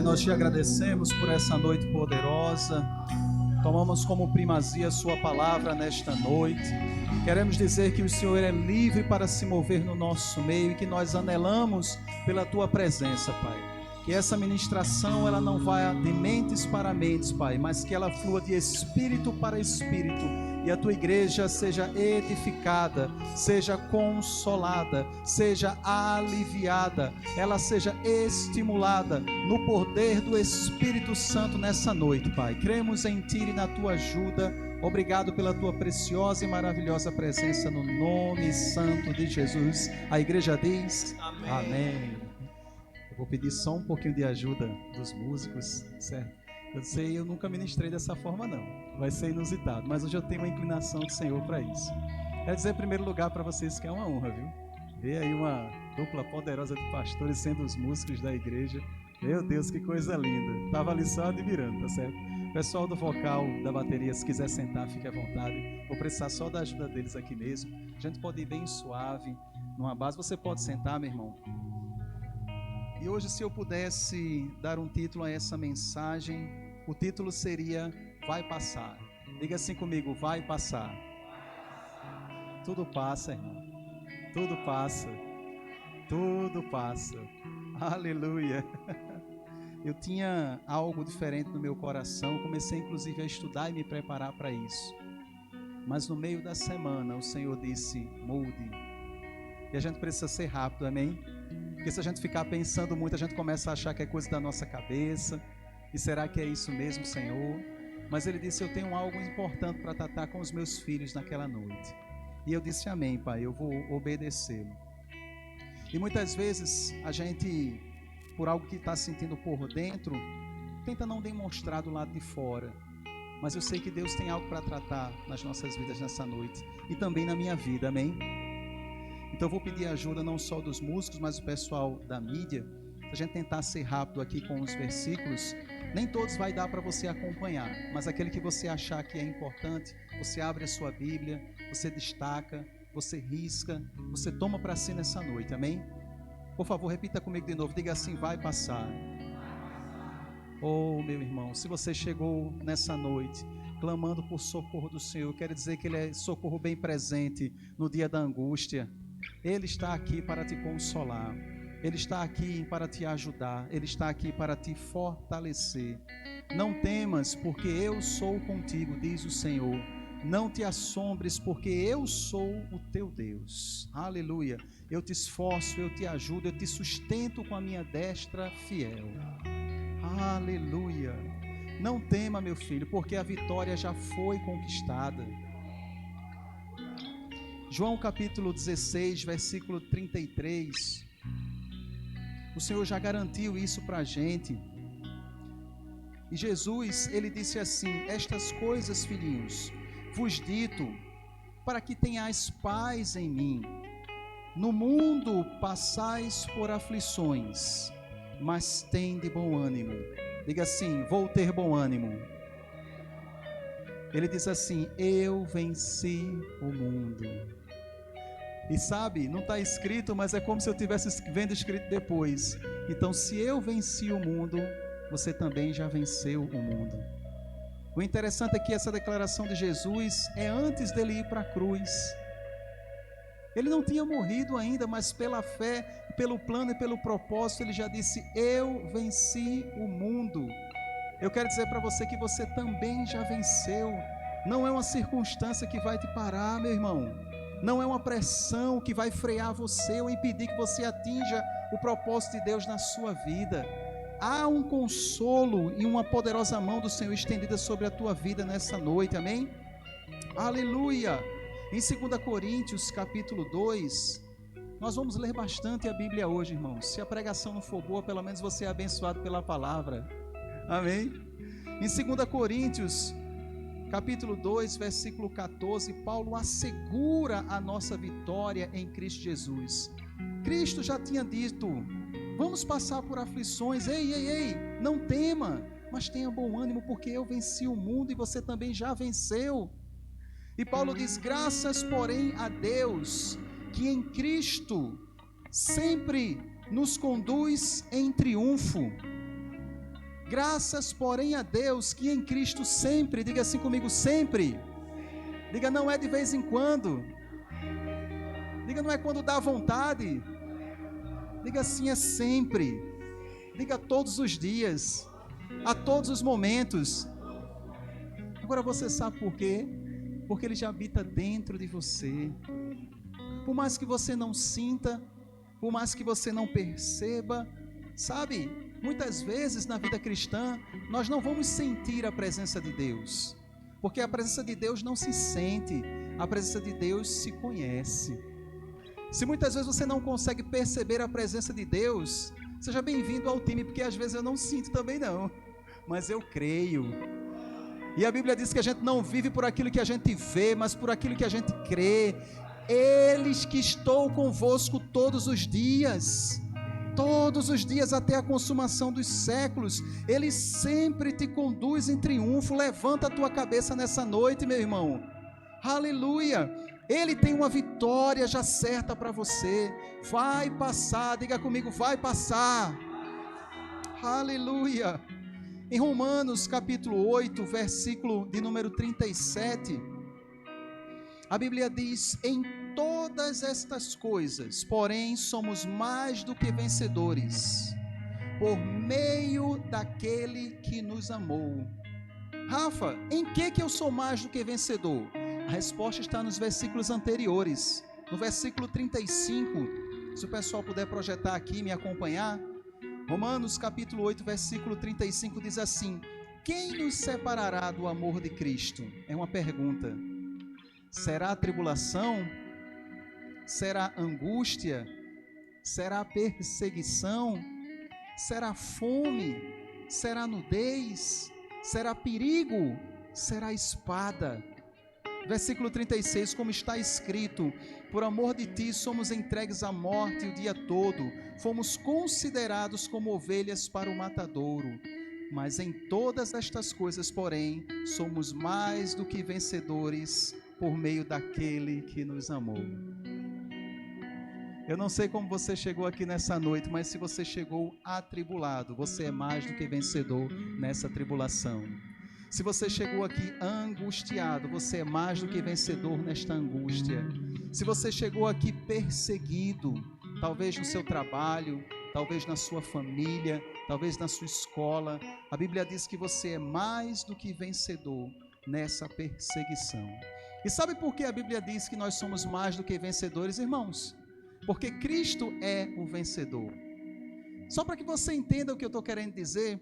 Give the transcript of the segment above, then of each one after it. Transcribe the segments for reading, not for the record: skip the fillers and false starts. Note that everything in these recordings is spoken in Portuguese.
Pai, nós te agradecemos por essa noite poderosa. Tomamos como primazia a sua palavra nesta noite. Queremos dizer que o Senhor é livre para se mover no nosso meio e que nós anelamos pela tua presença, Pai. Que essa ministração ela não vá de mentes para mentes, Pai, mas que ela flua de espírito para espírito e a tua igreja seja edificada, seja consolada, seja aliviada, ela seja estimulada no poder do Espírito Santo nessa noite, Pai. Cremos em ti e na tua ajuda. Obrigado pela tua preciosa e maravilhosa presença no nome santo de Jesus. A igreja diz amém. Amém. Eu vou pedir só um pouquinho de ajuda dos músicos, certo? Eu sei, eu nunca ministrei dessa forma não, vai ser inusitado, mas hoje eu tenho uma inclinação do Senhor para isso. Quero dizer em primeiro lugar para vocês que é uma honra, viu? Ver aí uma dupla poderosa de pastores sendo os músicos da igreja. Meu Deus, que coisa linda. Estava ali só admirando, tá certo? Pessoal do vocal, da bateria, se quiser sentar, fique à vontade. Vou precisar só da ajuda deles aqui mesmo. A gente pode ir bem suave, numa base. Você pode sentar, meu irmão. E hoje, se eu pudesse dar um título a essa mensagem, o título seria Vai Passar. Diga assim comigo, vai passar. Tudo passa, irmão. Tudo passa. Tudo passa. Aleluia. Eu tinha algo diferente no meu coração, comecei inclusive a estudar e me preparar para isso. Mas no meio da semana o Senhor disse, mude. E a gente precisa ser rápido, amém? Porque se a gente ficar pensando muito, a gente começa a achar que é coisa da nossa cabeça. E será que é isso mesmo, Senhor? Mas Ele disse, eu tenho algo importante para tratar com os meus filhos naquela noite. E eu disse, amém, Pai, eu vou obedecê-lo. E muitas vezes a gente, por algo que está sentindo por dentro, tenta não demonstrar do lado de fora. Mas eu sei que Deus tem algo para tratar nas nossas vidas nessa noite. E também na minha vida, amém? Então eu vou pedir ajuda não só dos músicos, mas do pessoal da mídia. A gente tentar ser rápido aqui com os versículos. Nem todos vai dar para você acompanhar, mas aquele que você achar que é importante, você abre a sua Bíblia, você destaca, você risca, você toma para si nessa noite, amém? Por favor, repita comigo de novo, diga assim, vai passar. Oh, meu irmão, se você chegou nessa noite clamando por socorro do Senhor, quero dizer que Ele é socorro bem presente no dia da angústia. Ele está aqui para te consolar, Ele está aqui para te ajudar, Ele está aqui para te fortalecer. Não temas, porque eu sou contigo, diz o Senhor. Não te assombres, porque eu sou o teu Deus. Aleluia. Eu te esforço, eu te ajudo, eu te sustento com a minha destra fiel. Aleluia. Não tema, meu filho, porque a vitória já foi conquistada. João capítulo 16, versículo 33. O Senhor já garantiu isso para a gente. E Jesus, Ele disse assim, estas coisas, filhinhos, vos dito, para que tenhais paz em mim. No mundo passais por aflições, mas tende bom ânimo. Diga assim, vou ter bom ânimo. Ele diz assim, eu venci o mundo. E sabe, não está escrito, mas é como se eu estivesse vendo escrito depois. Então, se eu venci o mundo, você também já venceu o mundo. O interessante é que essa declaração de Jesus é antes dele ir para a cruz. Ele não tinha morrido ainda, mas pela fé, pelo plano e pelo propósito, ele já disse, eu venci o mundo. Eu quero dizer para você que você também já venceu. Não é uma circunstância que vai te parar, meu irmão. Não é uma pressão que vai frear você ou impedir que você atinja o propósito de Deus na sua vida. Há um consolo e uma poderosa mão do Senhor estendida sobre a tua vida nessa noite, amém? Aleluia! Em 2 Coríntios capítulo 2, nós vamos ler bastante a Bíblia hoje, irmãos. Se a pregação não for boa, pelo menos você é abençoado pela palavra, amém? Em 2 Coríntios capítulo 2, versículo 14, Paulo assegura a nossa vitória em Cristo Jesus. Cristo já tinha dito, vamos passar por aflições, ei, não tema, mas tenha bom ânimo, porque eu venci o mundo e você também já venceu. E Paulo diz, graças porém a Deus, que em Cristo sempre nos conduz em triunfo. Graças, porém, a Deus que em Cristo sempre, diga assim comigo, sempre. Diga, não é de vez em quando. Diga, não é quando dá vontade. Diga assim, é sempre. Diga todos os dias, a todos os momentos. Agora você sabe por quê? Porque Ele já habita dentro de você. Por mais que você não sinta, por mais que você não perceba, sabe? Muitas vezes na vida cristã, nós não vamos sentir a presença de Deus, porque a presença de Deus não se sente, a presença de Deus se conhece. Se muitas vezes você não consegue perceber a presença de Deus, seja bem-vindo ao time, porque às vezes eu não sinto também não, mas eu creio. E a Bíblia diz que a gente não vive por aquilo que a gente vê, mas por aquilo que a gente crê. Eles que estou convosco todos os dias até a consumação dos séculos. Ele sempre te conduz em triunfo. Levanta a tua cabeça nessa noite, meu irmão. Aleluia. Ele tem uma vitória já certa para você. Vai passar, diga comigo, vai passar. Aleluia. Em Romanos capítulo 8, versículo de número 37, a Bíblia diz: em todas estas coisas, porém, somos mais do que vencedores, por meio daquele que nos amou. Rafa, em que eu sou mais do que vencedor? A resposta está nos versículos anteriores. No versículo 35, se o pessoal puder projetar aqui e me acompanhar, Romanos capítulo 8, versículo 35 diz assim: quem nos separará do amor de Cristo? É uma pergunta. Será a tribulação? Será angústia? Será perseguição? Será fome? Será nudez? Será perigo? Será espada? Versículo 36, como está escrito: por amor de ti somos entregues à morte o dia todo, fomos considerados como ovelhas para o matadouro. Mas em todas estas coisas, porém, somos mais do que vencedores por meio daquele que nos amou. Eu não sei como você chegou aqui nessa noite, mas se você chegou atribulado, você é mais do que vencedor nessa tribulação. Se você chegou aqui angustiado, você é mais do que vencedor nesta angústia. Se você chegou aqui perseguido, talvez no seu trabalho, talvez na sua família, talvez na sua escola, a Bíblia diz que você é mais do que vencedor nessa perseguição. E sabe por que a Bíblia diz que nós somos mais do que vencedores, irmãos? Porque Cristo é o vencedor. Só para que você entenda o que eu estou querendo dizer,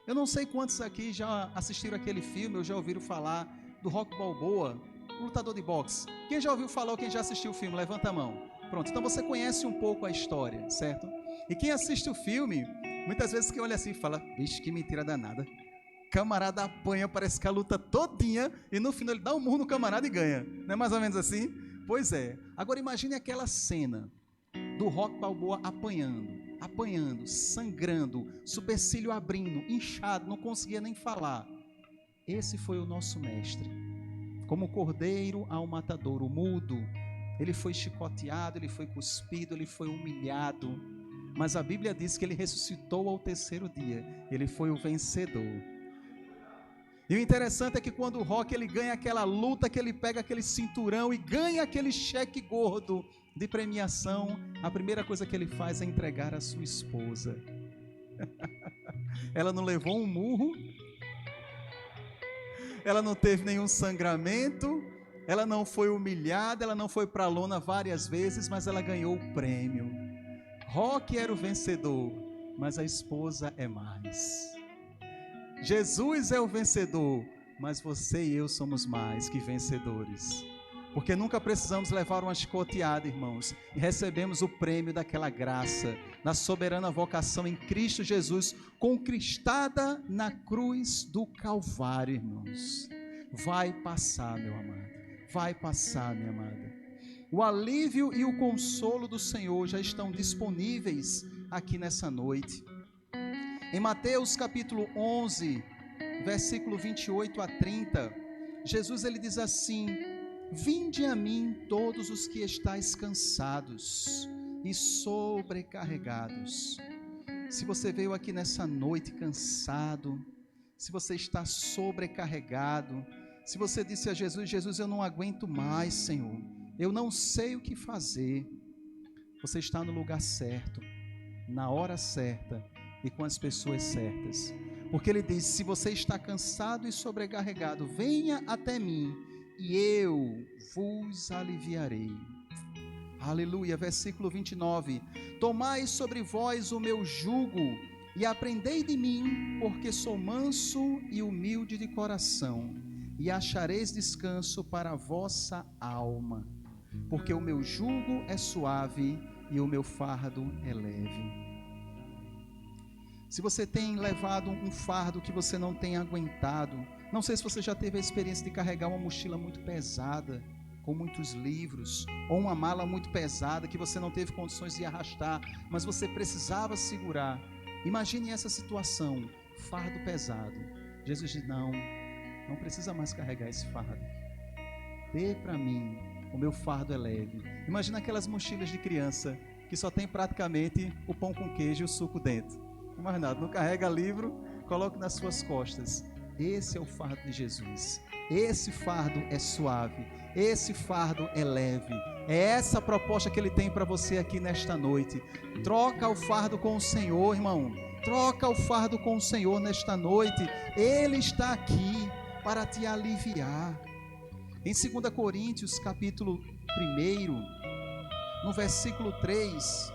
eu não sei quantos aqui já assistiram aquele filme ou já ouviram falar do Rocky Balboa, um lutador de boxe. Quem já ouviu falar ou quem já assistiu o filme? Levanta a mão. Pronto, então você conhece um pouco a história, certo? E quem assiste o filme, muitas vezes que olha assim e fala: vixe, que mentira danada. Camarada apanha, parece que a luta todinha, e no final ele dá um murro no camarada e ganha. Não é mais ou menos assim? Pois é. Agora imagine aquela cena do Rocky Balboa apanhando, sangrando, supercílio abrindo, inchado, não conseguia nem falar. Esse foi o nosso mestre. Como cordeiro ao matadouro, mudo, ele foi chicoteado, ele foi cuspido, ele foi humilhado, mas a Bíblia diz que ele ressuscitou ao terceiro dia, ele foi o vencedor. E o interessante é que quando o Rocky ele ganha aquela luta, que ele pega aquele cinturão e ganha aquele cheque gordo de premiação, a primeira coisa que ele faz é entregar a sua esposa. Ela não levou um murro, ela não teve nenhum sangramento, ela não foi humilhada, ela não foi para a lona várias vezes, mas ela ganhou o prêmio. Rocky era o vencedor, mas a esposa é mais. Jesus é o vencedor, mas você e eu somos mais que vencedores. Porque nunca precisamos levar uma chicoteada, irmãos, e recebemos o prêmio daquela graça, na soberana vocação em Cristo Jesus, conquistada na cruz do Calvário, irmãos. Vai passar, meu amado, vai passar, minha amada. O alívio e o consolo do Senhor já estão disponíveis aqui nessa noite. Em Mateus capítulo 11, versículo 28 a 30, Jesus ele diz assim: vinde a mim todos os que estáis cansados e sobrecarregados, Se você veio aqui nessa noite cansado, se você está sobrecarregado, se você disse a Jesus: Jesus, eu não aguento mais, Senhor, eu não sei o que fazer, você está no lugar certo, na hora certa e com as pessoas certas. Porque ele diz: se você está cansado e sobrecarregado, venha até mim e eu vos aliviarei. Aleluia. Versículo 29. Tomai sobre vós o meu jugo e aprendei de mim, porque sou manso e humilde de coração, e achareis descanso para a vossa alma, porque o meu jugo é suave e o meu fardo é leve. Se você tem levado um fardo que você não tem aguentado, não sei se você já teve a experiência de carregar uma mochila muito pesada, com muitos livros, ou uma mala muito pesada que você não teve condições de arrastar, mas você precisava segurar. Imagine essa situação, fardo pesado. Jesus diz: não precisa mais carregar esse fardo. Dê para mim, o meu fardo é leve. Imagina aquelas mochilas de criança que só tem praticamente o pão com queijo e o suco dentro. Não mais nada, não carrega livro, coloque nas suas costas. Esse é o fardo de Jesus. Esse fardo é suave, esse fardo é leve. É essa a proposta que ele tem para você aqui nesta noite. Troca o fardo com o Senhor, irmão. Troca o fardo com o Senhor nesta noite. Ele está aqui para te aliviar. Em 2 Coríntios, capítulo 1, no versículo 3,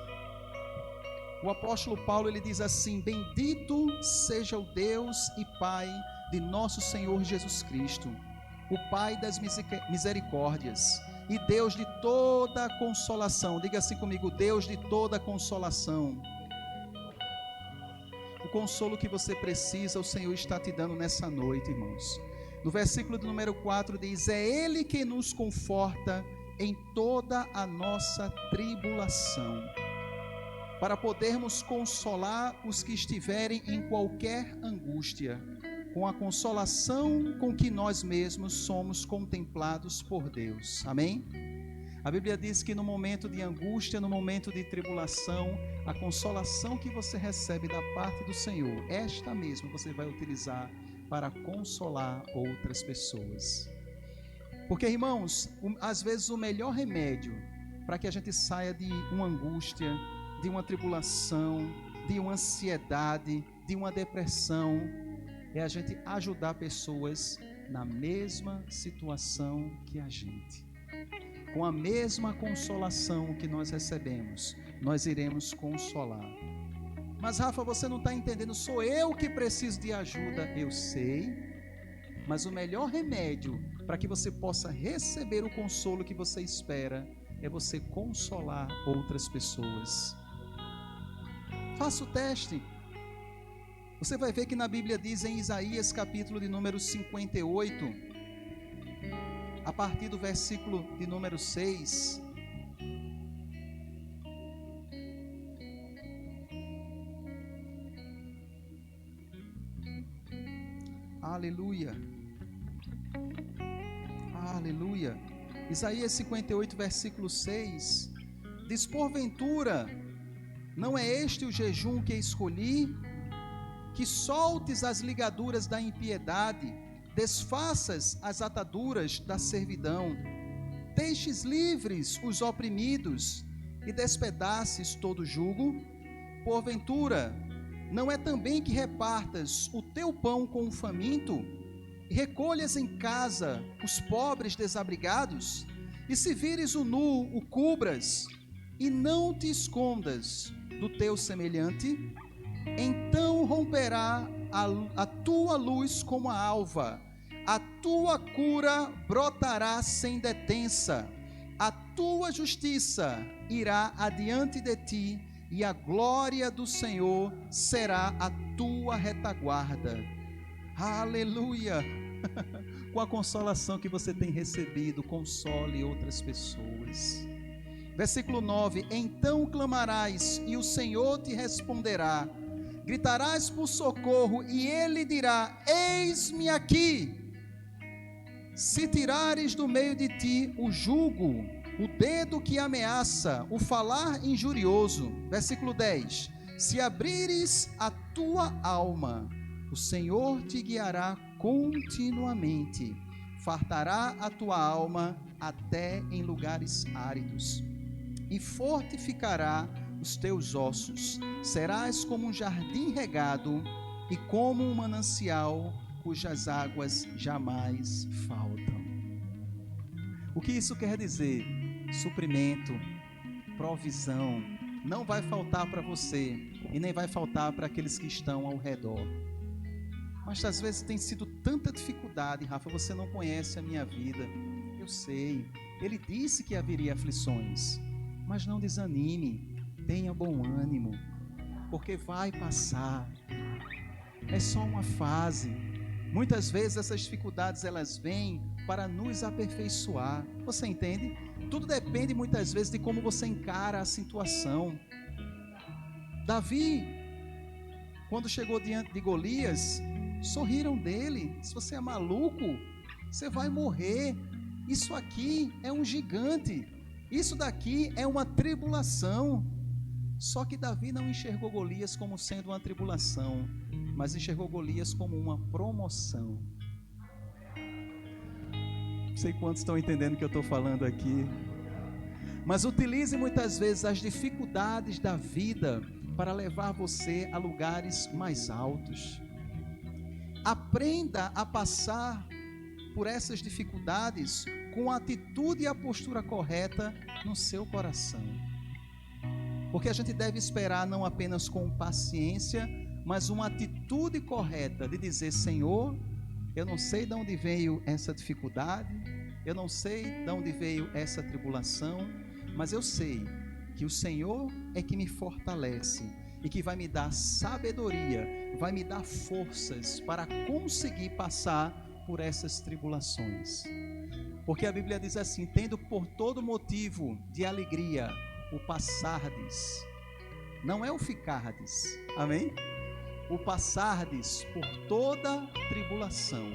o apóstolo Paulo, ele diz assim: bendito seja o Deus e Pai de nosso Senhor Jesus Cristo, o Pai das misericórdias e Deus de toda consolação. Diga assim comigo: Deus de toda consolação. O consolo que você precisa, o Senhor está te dando nessa noite, irmãos. No versículo de número 4 diz: é Ele que nos conforta em toda a nossa tribulação, para podermos consolar os que estiverem em qualquer angústia, com a consolação com que nós mesmos somos contemplados por Deus. Amém? A Bíblia diz que no momento de angústia, no momento de tribulação, a consolação que você recebe da parte do Senhor, esta mesma você vai utilizar para consolar outras pessoas. Porque, irmãos, às vezes o melhor remédio para que a gente saia de uma angústia, de uma tribulação, de uma ansiedade, de uma depressão, é a gente ajudar pessoas na mesma situação que a gente. Com a mesma consolação que nós recebemos, nós iremos consolar. Mas Rafa, você não está entendendo, sou eu que preciso de ajuda. Eu sei, mas o melhor remédio para que você possa receber o consolo que você espera é você consolar outras pessoas. Faça o teste. Você vai ver que na Bíblia diz em Isaías capítulo de número 58, a partir do versículo de número 6, aleluia, aleluia. Isaías 58, versículo 6, diz: porventura, não é este o jejum que escolhi? Que soltes as ligaduras da impiedade, desfaças as ataduras da servidão, deixes livres os oprimidos e despedaces todo jugo? Porventura, não é também que repartas o teu pão com o faminto, e recolhas em casa os pobres desabrigados, e se vires o nu, o cubras, e não te escondas do teu semelhante? Então romperá a tua luz como a alva, a tua cura brotará sem detença, a tua justiça irá adiante de ti, e a glória do Senhor será a tua retaguarda. Aleluia! Com a consolação que você tem recebido, console outras pessoas. Versículo 9: então clamarás e o Senhor te responderá, gritarás por socorro e ele dirá: eis-me aqui. Se tirares do meio de ti o jugo, o dedo que ameaça, o falar injurioso. Versículo 10: Se abrires a tua alma, o Senhor te guiará continuamente, fartará a tua alma até em lugares áridos, e fortificará os teus ossos. Serás como um jardim regado e como um manancial cujas águas jamais faltam. O que isso quer dizer? Suprimento, provisão, não vai faltar para você e nem vai faltar para aqueles que estão ao redor. Mas às vezes tem sido tanta dificuldade, Rafa, você não conhece a minha vida. Eu sei, ele disse que haveria aflições, mas não desanime, tenha bom ânimo, porque vai passar. É só uma fase. Muitas vezes essas dificuldades elas vêm para nos aperfeiçoar. Você entende? Tudo depende muitas vezes de como você encara a situação. Davi, quando chegou diante de Golias, sorriram dele. Se você é maluco, você vai morrer. Isso aqui é um gigante. Isso daqui é uma tribulação. Só que Davi não enxergou Golias como sendo uma tribulação, mas enxergou Golias como uma promoção. Não sei quantos estão entendendo o que eu estou falando aqui. Mas utilize muitas vezes as dificuldades da vida para levar você a lugares mais altos. Aprenda a passar por essas dificuldades com a atitude e a postura correta no seu coração. Porque a gente deve esperar não apenas com paciência, mas uma atitude correta de dizer: Senhor, eu não sei de onde veio essa dificuldade, eu não sei de onde veio essa tribulação, mas eu sei que o Senhor é que me fortalece e que vai me dar sabedoria, vai me dar forças para conseguir passar por essas tribulações. Porque a Bíblia diz assim: tendo por todo motivo de alegria o passardes, não é o ficardes, amém? O passardes por toda tribulação,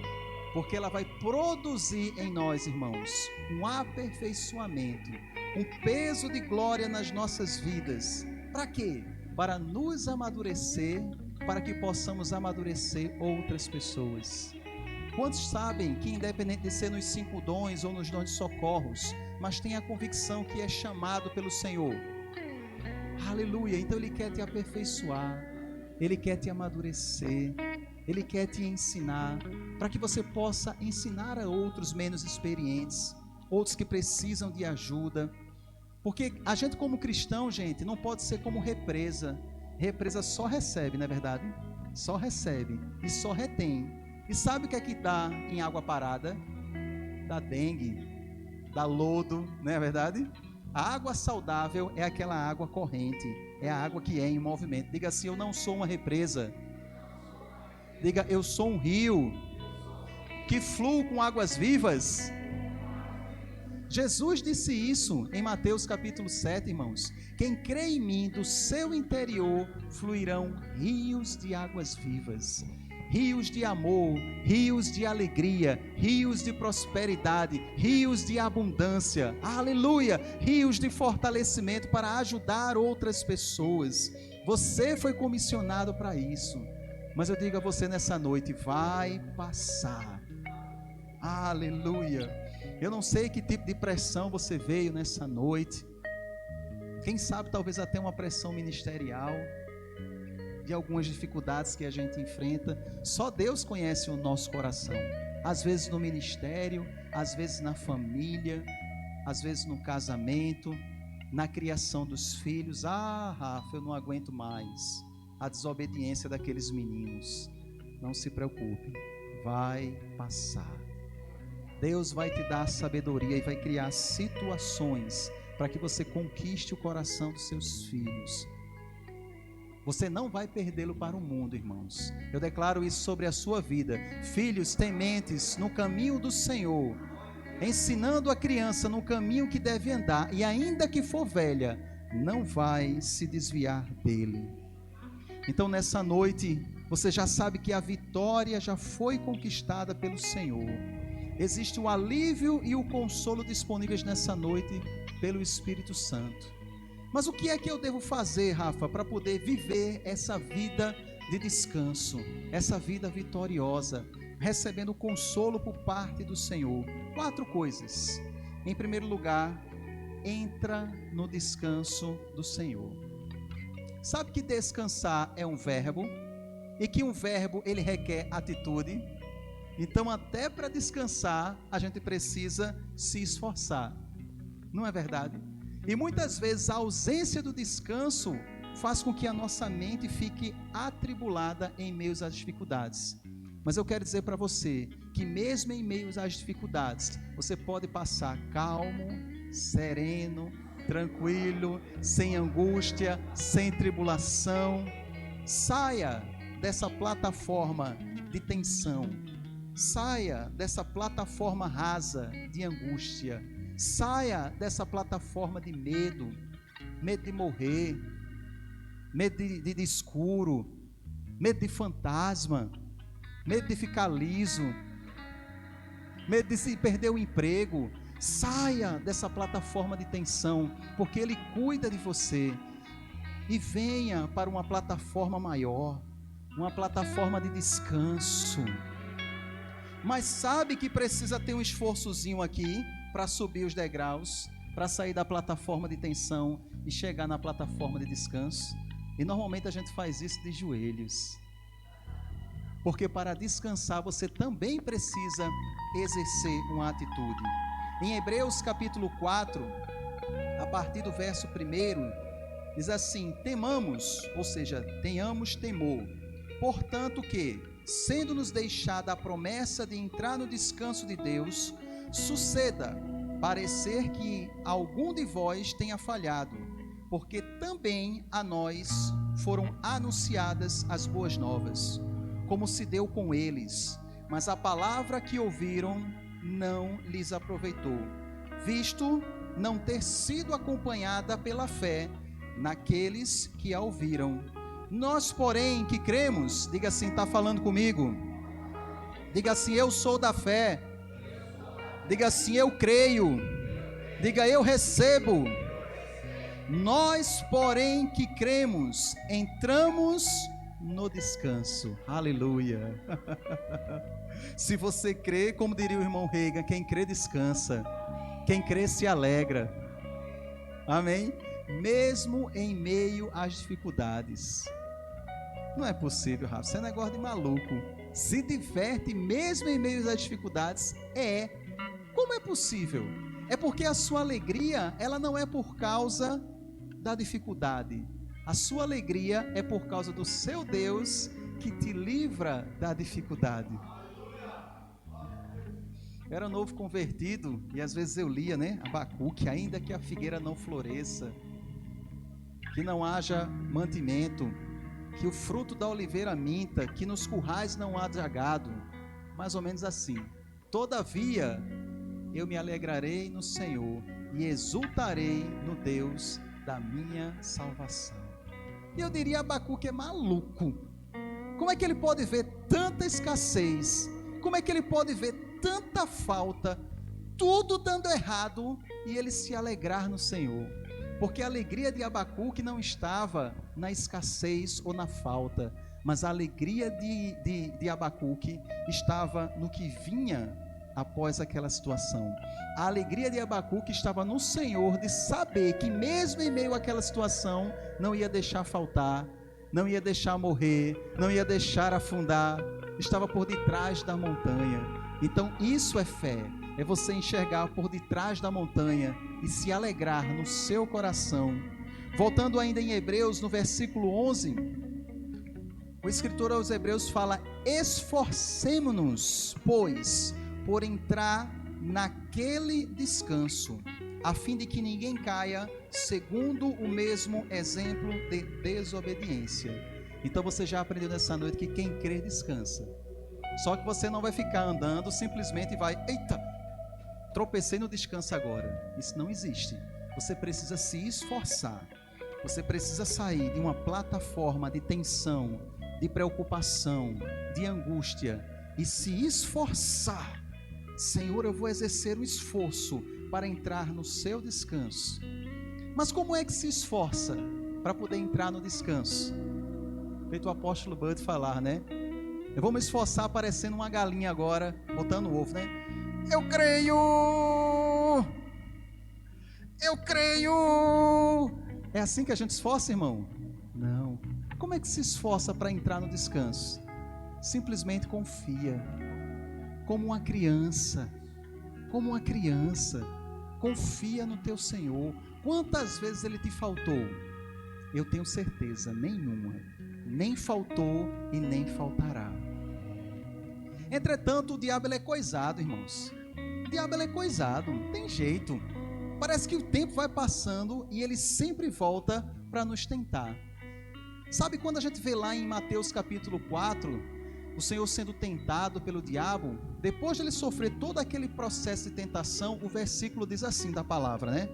porque ela vai produzir em nós, irmãos, um aperfeiçoamento, um peso de glória nas nossas vidas. Para quê? Para nos amadurecer, para que possamos amadurecer outras pessoas. Quantos sabem que, independente de ser nos 5 dons ou nos dons de socorros, mas tem a convicção que é chamado pelo Senhor? Aleluia! Então Ele quer te aperfeiçoar, Ele quer te amadurecer, Ele quer te ensinar, para que você possa ensinar a outros menos experientes, outros que precisam de ajuda. Porque a gente como cristão, gente, não pode ser como represa. Represa só recebe, não é verdade? Só recebe e só retém. E sabe o que é que dá em água parada? Dá dengue, dá lodo, não é verdade? A água saudável é aquela água corrente, é a água que é em movimento. Diga assim: eu não sou uma represa. Diga: eu sou um rio que flui com águas vivas. Jesus disse isso em Mateus capítulo 7, irmãos. Quem crê em mim, do seu interior fluirão rios de águas vivas. Rios de amor, rios de alegria, rios de prosperidade, rios de abundância, aleluia, rios de fortalecimento para ajudar outras pessoas. Você foi comissionado para isso, mas eu digo a você nessa noite: vai passar, aleluia. Eu não sei que tipo de pressão você veio nessa noite, quem sabe talvez até uma pressão ministerial, de algumas dificuldades que a gente enfrenta. Só Deus conhece o nosso coração, às vezes no ministério, às vezes na família, às vezes no casamento, na criação dos filhos. Rafa, eu não aguento mais a desobediência daqueles meninos. Não se preocupe, vai passar. Deus vai te dar sabedoria e vai criar situações para que você conquiste o coração dos seus filhos. Você não vai perdê-lo para o mundo, irmãos. Eu declaro isso sobre a sua vida. Filhos tementes no caminho do Senhor, ensinando a criança no caminho que deve andar, e ainda que for velha, não vai se desviar dele. Então nessa noite, você já sabe que a vitória já foi conquistada pelo Senhor. Existe o alívio e o consolo disponíveis nessa noite pelo Espírito Santo. Mas o que é que eu devo fazer, Rafa, para poder viver essa vida de descanso, essa vida vitoriosa, recebendo consolo por parte do Senhor? 4 coisas. Em primeiro lugar, entra no descanso do Senhor. Sabe que descansar é um verbo, e que um verbo ele requer atitude. Então, até para descansar, a gente precisa se esforçar. Não é verdade? E muitas vezes a ausência do descanso faz com que a nossa mente fique atribulada em meio às dificuldades. Mas eu quero dizer para você que mesmo em meio às dificuldades, você pode passar calmo, sereno, tranquilo, sem angústia, sem tribulação. Saia dessa plataforma de tensão. Saia dessa plataforma rasa de angústia. Saia dessa plataforma de medo, medo de morrer, medo de escuro, medo de fantasma, medo de ficar liso, medo de se perder o emprego. Saia dessa plataforma de tensão, porque Ele cuida de você, e venha para uma plataforma maior, uma plataforma de descanso. Mas sabe que precisa ter um esforçozinho aqui para subir os degraus, para sair da plataforma de tensão e chegar na plataforma de descanso. E normalmente a gente faz isso de joelhos, porque para descansar você também precisa exercer uma atitude. Em Hebreus capítulo 4, a partir do verso 1, diz assim: temamos, ou seja, tenhamos temor, portanto que, sendo-nos deixada a promessa de entrar no descanso de Deus, suceda parecer que algum de vós tenha falhado, porque também a nós foram anunciadas as boas novas, como se deu com eles, mas a palavra que ouviram não lhes aproveitou, visto não ter sido acompanhada pela fé naqueles que a ouviram. Nós, porém, que cremos, diga assim, está falando comigo? Diga assim, eu sou da fé. Diga assim, eu creio. Diga, eu recebo. Nós, porém, que cremos, entramos no descanso. Aleluia. Se você crê, como diria o irmão Reagan, quem crê descansa, quem crê se alegra. Amém? Mesmo em meio às dificuldades. Não é possível, Rafa, isso é negócio de maluco. Se diverte mesmo em meio às dificuldades. Como é possível? É porque a sua alegria, ela não é por causa da dificuldade. A sua alegria é por causa do seu Deus que te livra da dificuldade. Eu era novo convertido e às vezes eu lia, Abacuque, ainda que a figueira não floresça, que não haja mantimento, que o fruto da oliveira minta, que nos currais não haja gado, mais ou menos assim. Todavia, eu me alegrarei no Senhor e exultarei no Deus da minha salvação. E eu diria, Abacuque é maluco. Como é que ele pode ver tanta escassez? Como é que ele pode ver tanta falta, tudo dando errado, e ele se alegrar no Senhor? Porque a alegria de Abacuque não estava na escassez ou na falta, mas a alegria de Abacuque estava no que vinha após aquela situação. A alegria de Abacuque estava no Senhor, de saber que mesmo em meio àquela situação, não ia deixar faltar, não ia deixar morrer, não ia deixar afundar, estava por detrás da montanha. Então isso é fé, é você enxergar por detrás da montanha e se alegrar no seu coração. Voltando ainda em Hebreus, no versículo 11, o escritor aos Hebreus fala: esforcemo-nos, pois, por entrar naquele descanso, a fim de que ninguém caia segundo o mesmo exemplo de desobediência. Então você já aprendeu nessa noite que quem crê descansa. Só que você não vai ficar andando simplesmente e vai, eita, tropecei no descanso agora. Isso não existe. Você precisa se esforçar. Você precisa sair de uma plataforma de tensão, de preocupação, de angústia e se esforçar. Senhor, eu vou exercer o esforço para entrar no seu descanso. Mas como é que se esforça para poder entrar no descanso? Feito o apóstolo Bud falar, né? Eu vou me esforçar parecendo uma galinha agora, botando ovo, né? Eu creio! Eu creio! É assim que a gente esforça, irmão? Não. Como é que se esforça para entrar no descanso? Simplesmente confia. Como uma criança. Como uma criança. Confia no teu Senhor. Quantas vezes Ele te faltou? Eu tenho certeza, nenhuma. Nem faltou e nem faltará. Entretanto, o diabo ele é coisado, irmãos. O diabo ele é coisado, não tem jeito. Parece que o tempo vai passando e ele sempre volta para nos tentar. Sabe quando a gente vê lá em Mateus capítulo 4, o Senhor sendo tentado pelo diabo, depois de ele sofrer todo aquele processo de tentação, o versículo diz assim da palavra, né?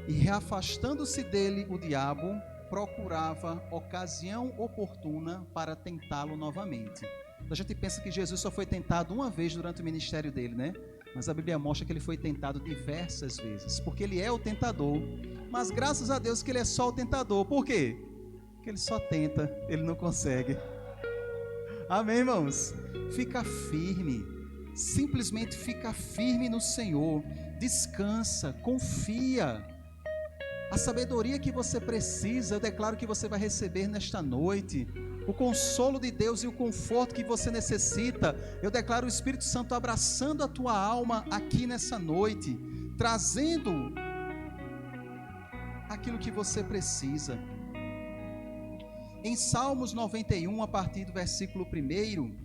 E reafastando-se dele o diabo, procurava ocasião oportuna para tentá-lo novamente. A gente pensa que Jesus só foi tentado uma vez durante o ministério dele, né? Mas a Bíblia mostra que ele foi tentado diversas vezes, porque ele é o tentador. Mas graças a Deus que ele é só o tentador. Por quê? Porque ele só tenta, ele não consegue. Amém, irmãos? Fica firme, simplesmente fica firme no Senhor. Descansa, confia. A sabedoria que você precisa, eu declaro que você vai receber nesta noite. O consolo de Deus e o conforto que você necessita, eu declaro o Espírito Santo abraçando a tua alma aqui nessa noite, trazendo aquilo que você precisa. Em Salmos 91, a partir do versículo 1,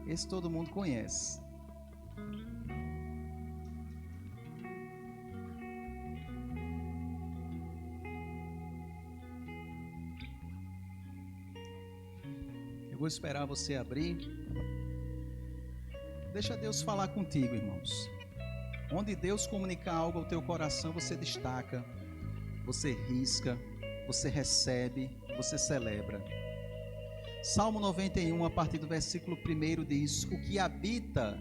esse todo mundo conhece. Eu vou esperar você abrir. Deixa Deus falar contigo, irmãos. Onde Deus comunicar algo ao teu coração, você destaca, você risca, você recebe, você celebra. Salmo 91, a partir do versículo 1 diz: o que habita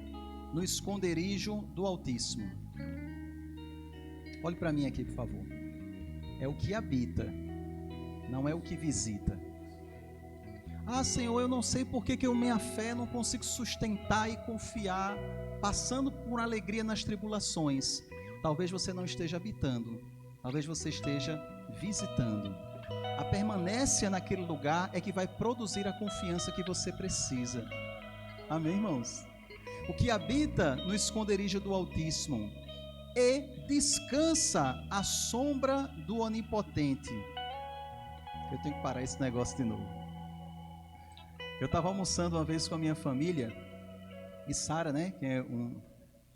no esconderijo do Altíssimo. Olhe para mim aqui, por favor. É o que habita, não é o que visita. Ah, Senhor, eu não sei porque que minha fé não consigo sustentar e confiar, passando por alegria nas tribulações. Talvez você não esteja habitando, talvez você esteja visitando. A permanência naquele lugar é que vai produzir a confiança que você precisa. Amém, irmãos? O que habita no esconderijo do Altíssimo e descansa à sombra do Onipotente. Eu tenho que parar esse negócio de novo. Eu estava almoçando uma vez com a minha família, e Sara, né, que é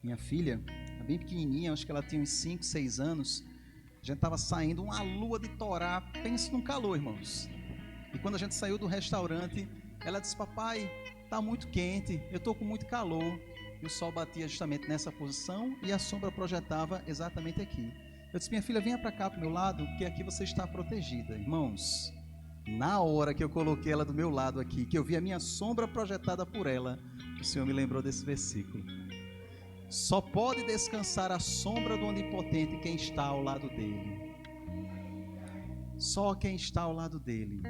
minha filha, bem pequenininha, acho que ela tinha uns 5, 6 anos, a gente estava saindo, uma lua de Torá, pensa num calor, irmãos. E quando a gente saiu do restaurante, ela disse: papai, está muito quente, eu estou com muito calor. E o sol batia justamente nessa posição e a sombra projetava exatamente aqui. Eu disse: minha filha, venha para cá, para o meu lado, que aqui você está protegida. Irmãos, na hora que eu coloquei ela do meu lado aqui, que eu vi a minha sombra projetada por ela, o Senhor me lembrou desse versículo. Só pode descansar a sombra do Onipotente quem está ao lado dele. Só quem está ao lado dele.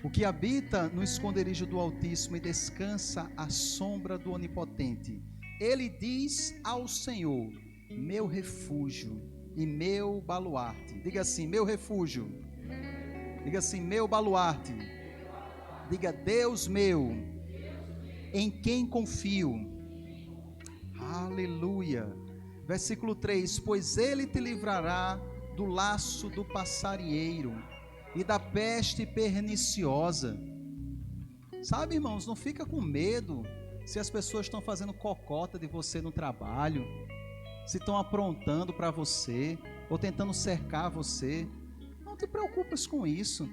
O que habita no esconderijo do Altíssimo e descansa à sombra do Onipotente. Ele diz ao Senhor: meu refúgio e meu baluarte. Diga assim: meu refúgio. Diga assim: meu baluarte. Diga: Deus meu, em quem confio. Aleluia. Versículo 3: pois ele te livrará do laço do passarinheiro e da peste perniciosa. Sabe, irmãos, não fica com medo se as pessoas estão fazendo cocota de você no trabalho, se estão aprontando para você ou tentando cercar você. Não te preocupes com isso.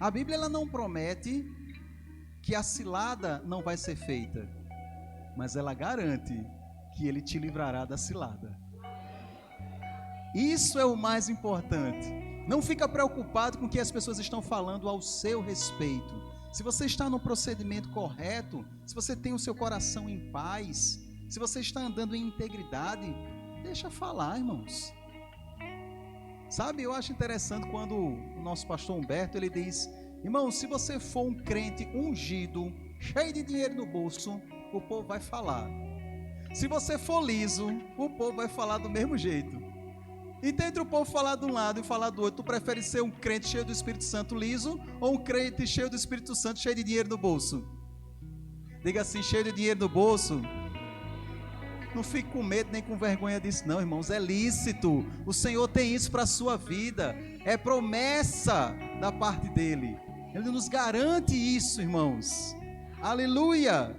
A Bíblia ela não promete que a cilada não vai ser feita, mas ela garante que ele te livrará da cilada. Isso é o mais importante. Não fica preocupado com o que as pessoas estão falando ao seu respeito. Se você está no procedimento correto, se você tem o seu coração em paz, se você está andando em integridade, Deixa falar, irmãos. Sabe, eu acho interessante quando o nosso pastor Humberto, ele diz: irmão, se você for um crente ungido, cheio de dinheiro no bolso, o povo vai falar. Se você for liso, o povo vai falar do mesmo jeito. Então, entre o povo falar de um lado e falar do outro, tu prefere ser um crente cheio do Espírito Santo liso ou um crente cheio do Espírito Santo cheio de dinheiro no bolso? Diga assim: cheio de dinheiro no bolso. Não fique com medo nem com vergonha disso não, irmãos. É lícito. O Senhor tem isso para a sua vida. É promessa da parte dele. Ele nos garante isso, irmãos. Aleluia.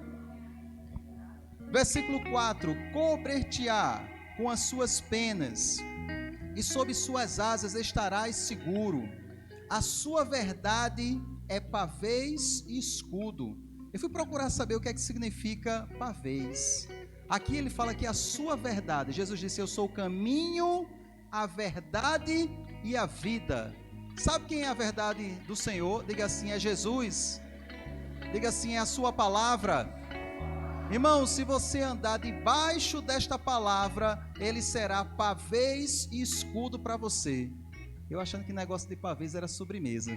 Versículo 4: cobrir-te-á com as suas penas, e sob suas asas estarás seguro. A sua verdade é pavês e escudo. Eu fui procurar saber o que é que significa pavês. Aqui ele fala que a sua verdade, Jesus disse: eu sou o caminho, a verdade e a vida. Sabe quem é a verdade do Senhor? Diga assim: é Jesus. Diga assim: é a sua palavra. Irmão, se você andar debaixo desta palavra, ele será pavês e escudo para você. Eu achando que negócio de pavês era sobremesa.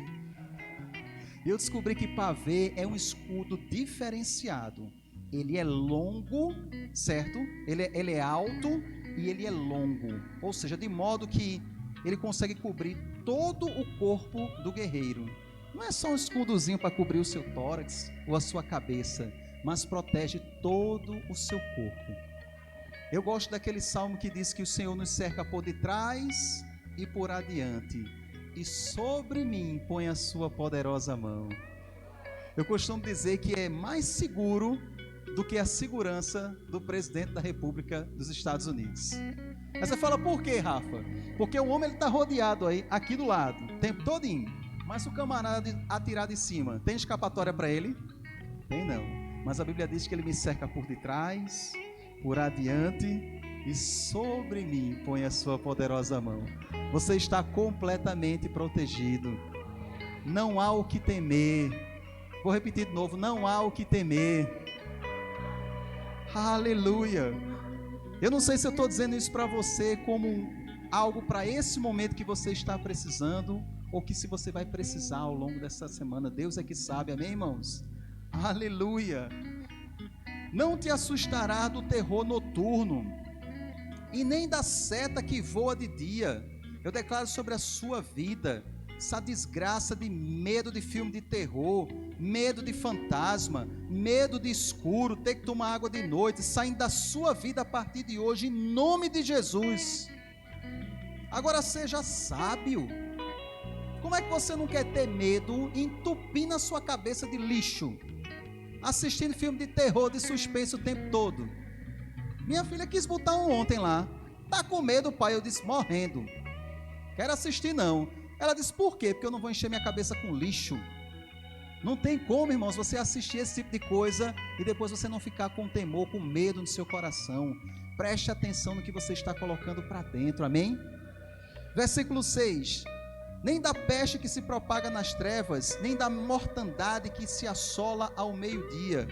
E eu descobri que pavê é um escudo diferenciado. Ele é longo, certo? Ele é alto e ele é longo. Ou seja, de modo que ele consegue cobrir todo o corpo do guerreiro. Não é só um escudozinho para cobrir o seu tórax ou a sua cabeça, mas protege todo o seu corpo. Eu gosto daquele salmo que diz que o Senhor nos cerca por detrás e por adiante, e sobre mim põe a sua poderosa mão. Eu costumo dizer que é mais seguro do que a segurança do presidente da República dos Estados Unidos. Aí você fala: por quê, Rafa? Porque o homem está rodeado aí, aqui do lado, o tempo todinho. Mas o camarada atirar de cima, tem escapatória para ele? Tem não. Mas a Bíblia diz que ele me cerca por detrás, por adiante, e sobre mim põe a sua poderosa mão. Você está completamente protegido. Não há o que temer. Vou repetir de novo: não há o que temer. Aleluia. Eu não sei se eu estou dizendo isso para você como algo para esse momento que você está precisando, ou que se você vai precisar ao longo dessa semana. Deus é que sabe, amém, irmãos? Aleluia. Não te assustará do terror noturno, e nem da seta que voa de dia. Eu declaro sobre a sua vida essa desgraça de medo de filme de terror, medo de fantasma, medo de escuro, ter que tomar água de noite, saindo da sua vida a partir de hoje, em nome de Jesus. Agora seja sábio. Como é que você não quer ter medo entupindo a sua cabeça de lixo, assistindo filme de terror, de suspense o tempo todo? Minha filha quis botar um ontem lá. Tá com medo, pai? Eu disse: morrendo. Quero assistir não. Ela disse: por quê? Porque eu não vou encher minha cabeça com lixo. Não tem como, irmãos, você assistir esse tipo de coisa e depois você não ficar com temor, com medo no seu coração. Preste atenção no que você está colocando para dentro, amém? Versículo 6: nem da peste que se propaga nas trevas, nem da mortandade que se assola ao meio-dia.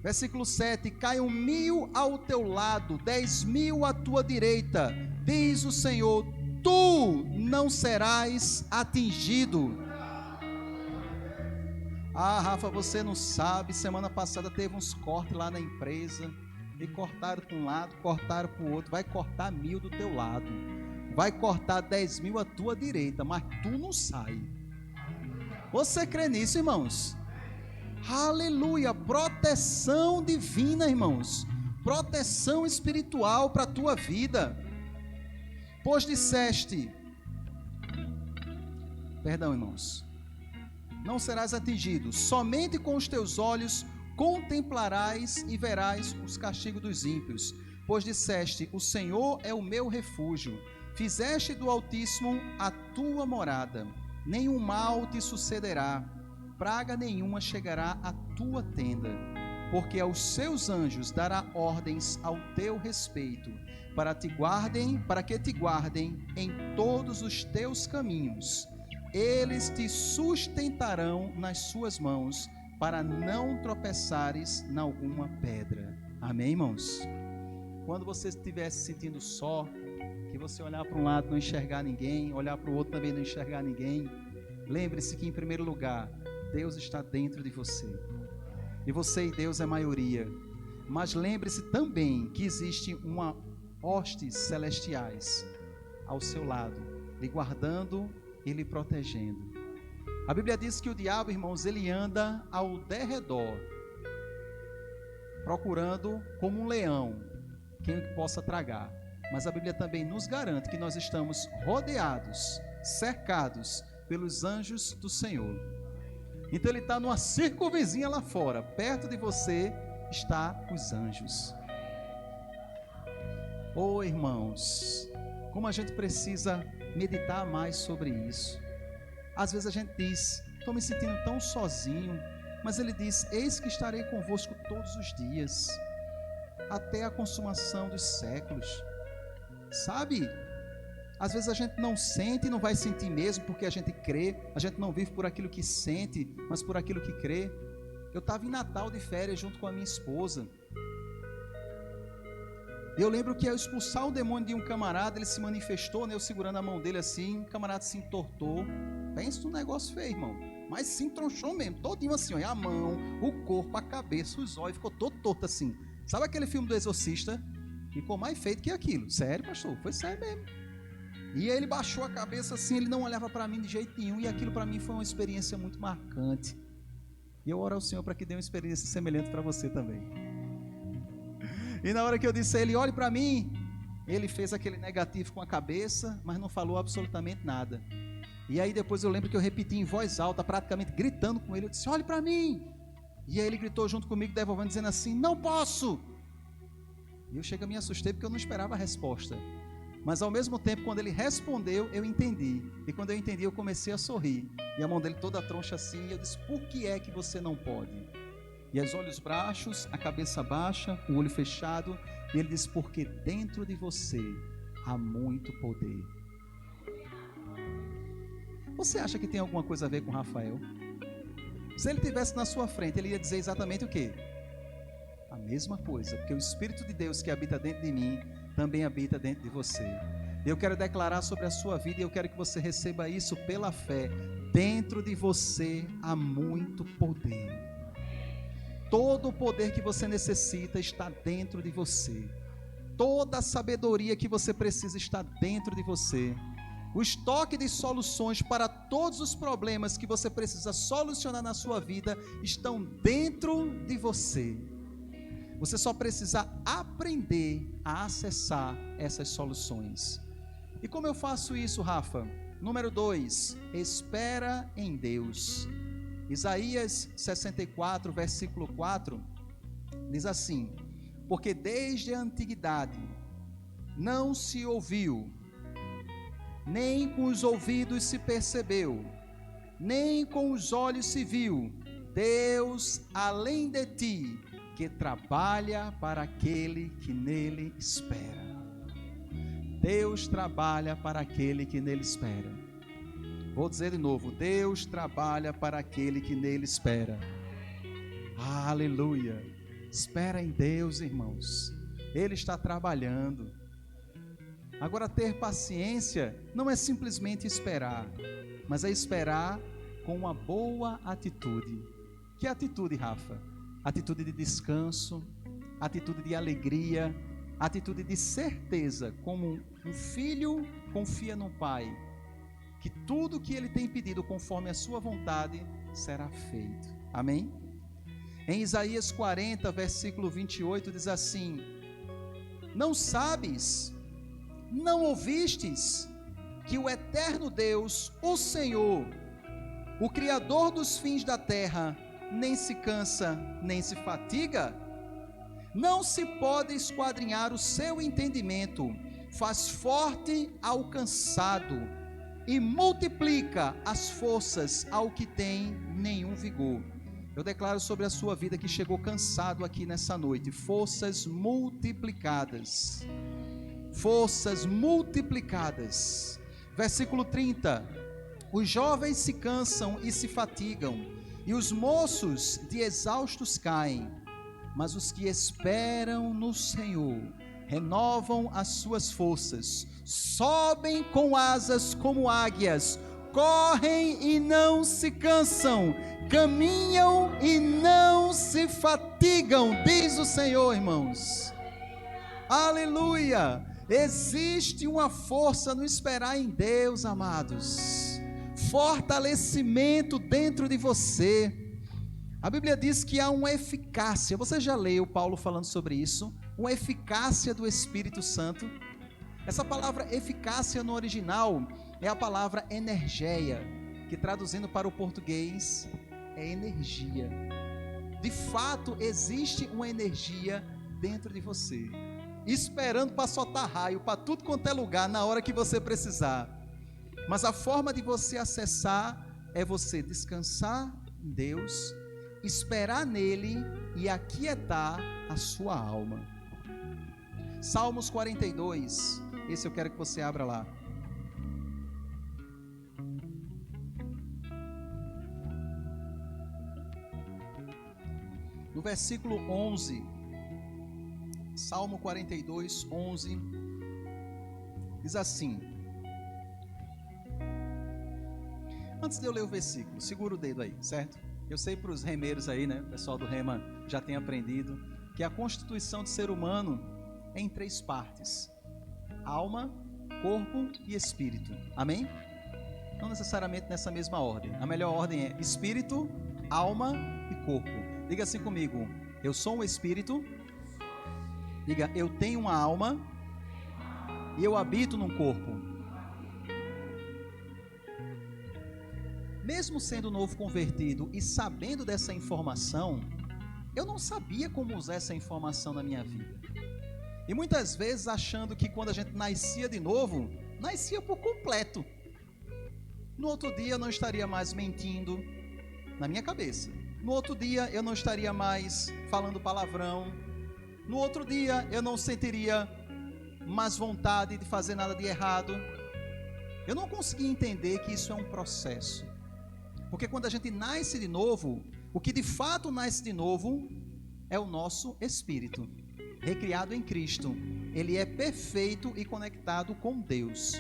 Versículo 7: caiam 1000 ao teu lado, 10.000 à tua direita, diz o Senhor, tu não serás atingido. Ah, Rafa, você não sabe, semana passada teve uns cortes lá na empresa, e cortaram para um lado, cortaram para o outro. Vai cortar 1000 do teu lado, vai cortar 10.000 à tua direita, mas tu não sai. Você crê nisso, irmãos? Aleluia. Proteção divina, irmãos, proteção espiritual para a tua vida. Pois disseste, perdão, irmãos, não serás atingido, somente com os teus olhos contemplarás e verás os castigos dos ímpios. Pois disseste, o Senhor é o meu refúgio, fizeste do Altíssimo a tua morada, nenhum mal te sucederá, praga nenhuma chegará à tua tenda, porque aos seus anjos dará ordens ao teu respeito, para que te guardem em todos os teus caminhos. Eles te sustentarão nas suas mãos, para não tropeçares em alguma pedra. Amém, irmãos? quando você estiver se sentindo só, que você olhar para um lado e não enxergar ninguém, olhar para o outro também não enxergar ninguém, lembre-se que em primeiro lugar, Deus está dentro de você. E você e Deus é maioria. Mas lembre-se também que existe uma hostes celestiais ao seu lado, lhe guardando e lhe protegendo. A Bíblia diz que o diabo, irmãos, ele anda ao derredor, procurando como um leão quem possa tragar. Mas a Bíblia também nos garante que nós estamos rodeados, cercados pelos anjos do Senhor. Então ele está numa circunvizinha lá fora, perto de você está os anjos. Oh, irmãos, como a gente precisa meditar mais sobre isso. Às vezes a gente diz, estou me sentindo tão sozinho, mas ele diz, eis que estarei convosco todos os dias, até a consumação dos séculos. Sabe, às vezes a gente não sente e não vai sentir mesmo, porque a gente crê, a gente não vive por aquilo que sente, mas por aquilo que crê. Eu estava em Natal de férias junto com a minha esposa, eu lembro que ao expulsar o demônio de um camarada, ele se manifestou, né, eu segurando a mão dele assim, o camarada se entortou. Pensa num negócio feio, irmão, mas se entronchou mesmo, todinho assim, ó, a mão, o corpo, a cabeça, os olhos, ficou todo torto assim. Sabe aquele filme do Exorcista? Ficou mais feito que aquilo. Sério, pastor, foi sério mesmo. E aí ele baixou a cabeça assim, ele não olhava para mim de jeito nenhum, e aquilo para mim foi uma experiência muito marcante. E eu oro ao Senhor para que dê uma experiência semelhante para você também. E na hora que eu disse a ele, olhe para mim, ele fez aquele negativo com a cabeça, mas não falou absolutamente nada. E aí depois eu lembro que eu repeti em voz alta, praticamente gritando com ele, eu disse, olhe para mim. E aí ele gritou junto comigo, devolvendo, dizendo assim, não posso. E eu chego a me assustei porque eu não esperava a resposta. Mas ao mesmo tempo, quando ele respondeu, eu entendi. E quando eu entendi, eu comecei a sorrir. E a mão dele toda troncha assim, e eu disse, por que é que você não pode? E os olhos baixos, a cabeça baixa, o olho fechado. E ele disse, porque dentro de você há muito poder. Você acha que tem alguma coisa a ver com Rafael? Se ele estivesse na sua frente, ele ia dizer exatamente o quê? A mesma coisa, porque o Espírito de Deus que habita dentro de mim, também habita dentro de você. Eu quero declarar sobre a sua vida e eu quero que você receba isso pela fé. Dentro de você há muito poder. Todo o poder que você necessita está dentro de você. Toda a sabedoria que você precisa está dentro de você. O estoque de soluções para todos os problemas que você precisa solucionar na sua vida estão dentro de você. Você só precisa aprender a acessar essas soluções. E como eu faço isso, Rafa? Número 2, espera em Deus. Isaías 64, versículo 4, diz assim, porque desde a antiguidade não se ouviu, nem com os ouvidos se percebeu, nem com os olhos se viu, Deus além de ti, que trabalha para aquele que nele espera. Deus trabalha para aquele que nele espera. Vou dizer de novo, Deus trabalha para aquele que nele espera. Aleluia. Espera em Deus, irmãos. Ele está trabalhando. Agora, ter paciência não é simplesmente esperar, mas é esperar com uma boa atitude. Que atitude, Rafa? Atitude de descanso, atitude de alegria, atitude de certeza, como um filho confia no pai, que tudo que ele tem pedido conforme a sua vontade será feito. Amém? Em Isaías 40, versículo 28, diz assim, não sabes, não ouvistes, que o eterno Deus, o Senhor, o Criador dos fins da terra, nem se cansa, nem se fatiga? Não se pode esquadrinhar o seu entendimento, faz forte ao cansado, e multiplica as forças ao que tem nenhum vigor. Eu declaro sobre a sua vida que chegou cansado aqui nessa noite, forças multiplicadas, forças multiplicadas. Versículo 30, os jovens se cansam e se fatigam, e os moços de exaustos caem, mas os que esperam no Senhor renovam as suas forças, sobem com asas como águias, correm e não se cansam, caminham e não se fatigam, diz o Senhor, irmãos. Aleluia! Existe uma força no esperar em Deus, amados. Fortalecimento dentro de você. A Bíblia diz que há uma eficácia. Você já leu Paulo falando sobre isso? Uma eficácia do Espírito Santo. Essa palavra eficácia no original é a palavra energeia, que traduzindo para o português é energia. De fato, existe uma energia dentro de você, esperando para soltar raio para tudo quanto é lugar na hora que você precisar. Mas a forma de você acessar é você descansar em Deus, esperar nele e aquietar a sua alma. Salmos 42, esse eu quero que você abra lá. No versículo 11, Salmo 42, 11, diz assim. Antes de eu ler o versículo, segura o dedo aí, certo? Eu sei para os remeiros aí, né? O pessoal do Rema já tem aprendido que a constituição do ser humano é em 3 partes: alma, corpo e espírito. Amém? Não necessariamente nessa mesma ordem. A melhor ordem é espírito, alma e corpo. Diga assim comigo: eu sou um espírito. Diga: eu tenho uma alma e eu habito num corpo. Mesmo sendo novo convertido e sabendo dessa informação, eu não sabia como usar essa informação na minha vida. E muitas vezes achando que quando a gente nascia de novo, nascia por completo. No outro dia eu não estaria mais mentindo, na minha cabeça. No outro dia eu não estaria mais falando palavrão. No outro dia eu não sentiria mais vontade de fazer nada de errado. Eu não conseguia entender que isso é um processo. Porque quando a gente nasce de novo, o que de fato nasce de novo é o nosso espírito, recriado em Cristo. Ele é perfeito e conectado com Deus.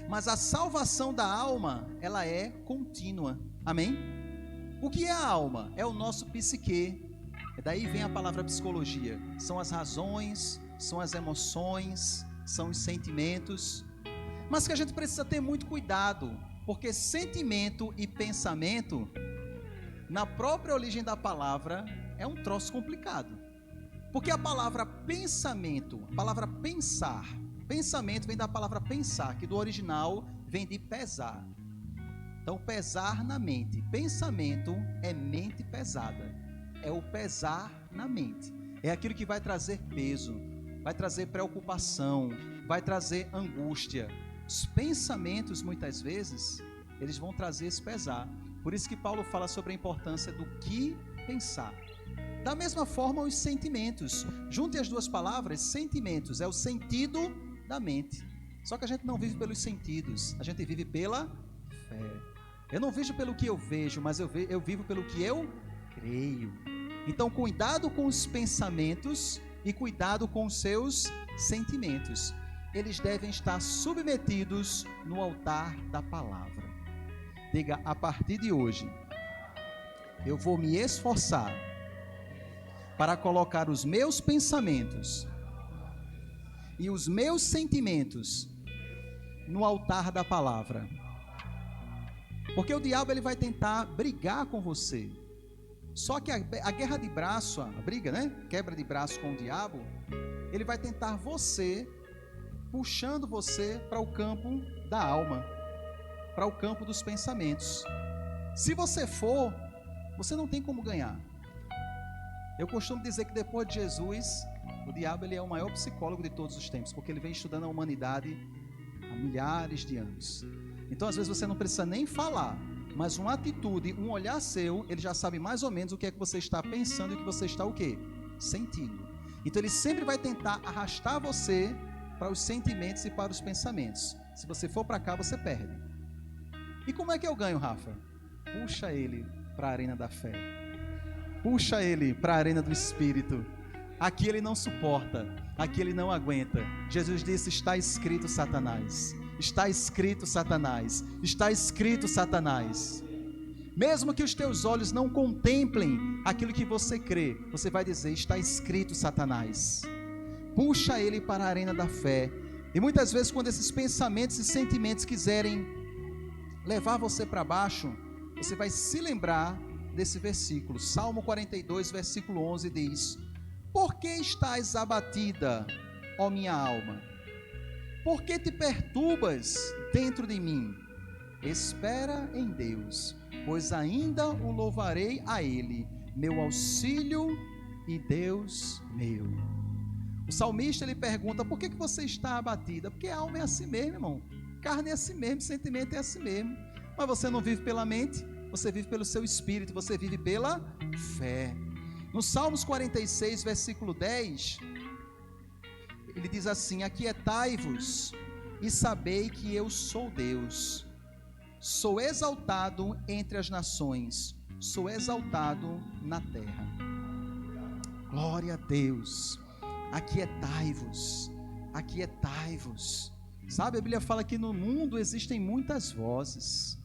Mas a salvação da alma, ela é contínua. Amém? O que é a alma? É o nosso psique. Daí vem a palavra psicologia. São as razões, são as emoções, são os sentimentos. Mas que a gente precisa ter muito cuidado, porque sentimento e pensamento, na própria origem da palavra, é um troço complicado. Porque a palavra pensamento, a palavra pensar, pensamento vem da palavra pensar, que do original vem de pesar. Então, pesar na mente. Pensamento é mente pesada. É o pesar na mente. É aquilo que vai trazer peso, vai trazer preocupação, vai trazer angústia. Os pensamentos, muitas vezes, eles vão trazer esse pesar. Por isso que Paulo fala sobre a importância do que pensar. Da mesma forma, os sentimentos. Junte as duas palavras, sentimentos é o sentido da mente. Só que a gente não vive pelos sentidos, a gente vive pela fé. Eu não vejo pelo que eu vejo, mas eu vivo pelo que eu creio. Então, cuidado com os pensamentos e cuidado com os seus sentimentos. Eles devem estar submetidos no altar da palavra. Diga: a partir de hoje, eu vou me esforçar para colocar os meus pensamentos e os meus sentimentos no altar da palavra. Porque o diabo ele vai tentar brigar com você. Só que a guerra de braço, a briga, né? Quebra de braço com o diabo, ele vai tentar você, puxando você para o campo da alma, para o campo dos pensamentos. Se você for, você não tem como ganhar. Eu costumo dizer que depois de Jesus, o diabo ele é o maior psicólogo de todos os tempos, porque ele vem estudando a humanidade há milhares de anos. Então, às vezes, você não precisa nem falar, mas uma atitude, um olhar seu, ele já sabe mais ou menos o que é que você está pensando e o que você está o quê? Sentindo. Então, ele sempre vai tentar arrastar você para os sentimentos e para os pensamentos. Se você for para cá, você perde. E como é que eu ganho, Rafa? Puxa ele para a arena da fé. Puxa ele para a arena do Espírito. Aqui ele não suporta, aqui ele não aguenta. Jesus disse: está escrito, Satanás. Está escrito, Satanás. Está escrito, Satanás. Mesmo que os teus olhos não contemplem aquilo que você crê, você vai dizer: está escrito, Satanás. Puxa ele para a arena da fé. E muitas vezes, quando esses pensamentos e sentimentos quiserem levar você para baixo, você vai se lembrar desse versículo. Salmo 42, versículo 11 diz: por que estás abatida, ó minha alma? Por que te perturbas dentro de mim? Espera em Deus, pois ainda o louvarei a Ele, meu auxílio e Deus meu. O salmista, ele pergunta: por que você está abatida? Porque a alma é assim mesmo, irmão. Carne é assim mesmo, sentimento é assim mesmo. Mas você não vive pela mente, você vive pelo seu espírito, você vive pela fé. No Salmos 46, versículo 10, ele diz assim: aquietai-vos e sabei que eu sou Deus. Sou exaltado entre as nações, sou exaltado na terra. Glória a Deus. Aquietai-vos, aquietai-vos. Sabe, a Bíblia fala que no mundo existem muitas vozes,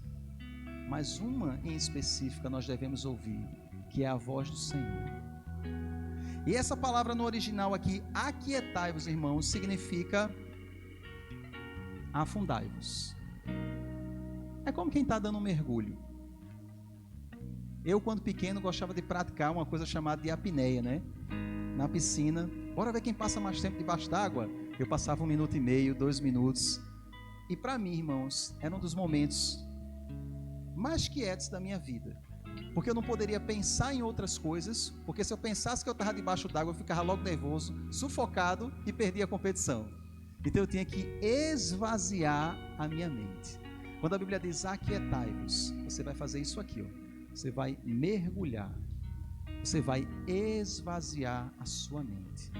mas uma em específica nós devemos ouvir, que é a voz do Senhor. E essa palavra no original aqui, aquietai-vos, irmãos, significa afundai-vos. É como quem está dando um mergulho. Eu, quando pequeno, gostava de praticar uma coisa chamada de apneia, né? Na piscina. Bora ver quem passa mais tempo debaixo d'água? Eu passava 1 minuto e meio, 2 minutos. E para mim, irmãos, era um dos momentos mais quietos da minha vida. Porque eu não poderia pensar em outras coisas, porque se eu pensasse que eu estava debaixo d'água, eu ficava logo nervoso, sufocado e perdia a competição. Então eu tinha que esvaziar a minha mente. Quando a Bíblia diz aquietai-vos, você vai fazer isso aqui, ó. Você vai mergulhar, você vai esvaziar a sua mente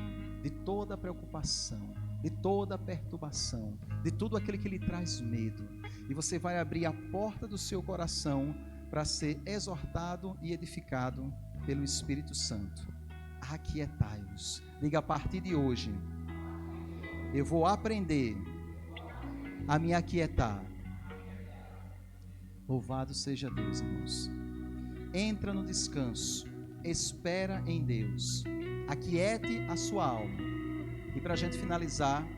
de toda preocupação, de toda perturbação, de tudo aquilo que lhe traz medo, e você vai abrir a porta do seu coração para ser exortado e edificado pelo Espírito Santo. Aquietai-vos. Diga: a partir de hoje eu vou aprender a me aquietar. Louvado seja Deus, irmãos. Entra no descanso, espera em Deus, aquiete a sua alma. E para a gente finalizar,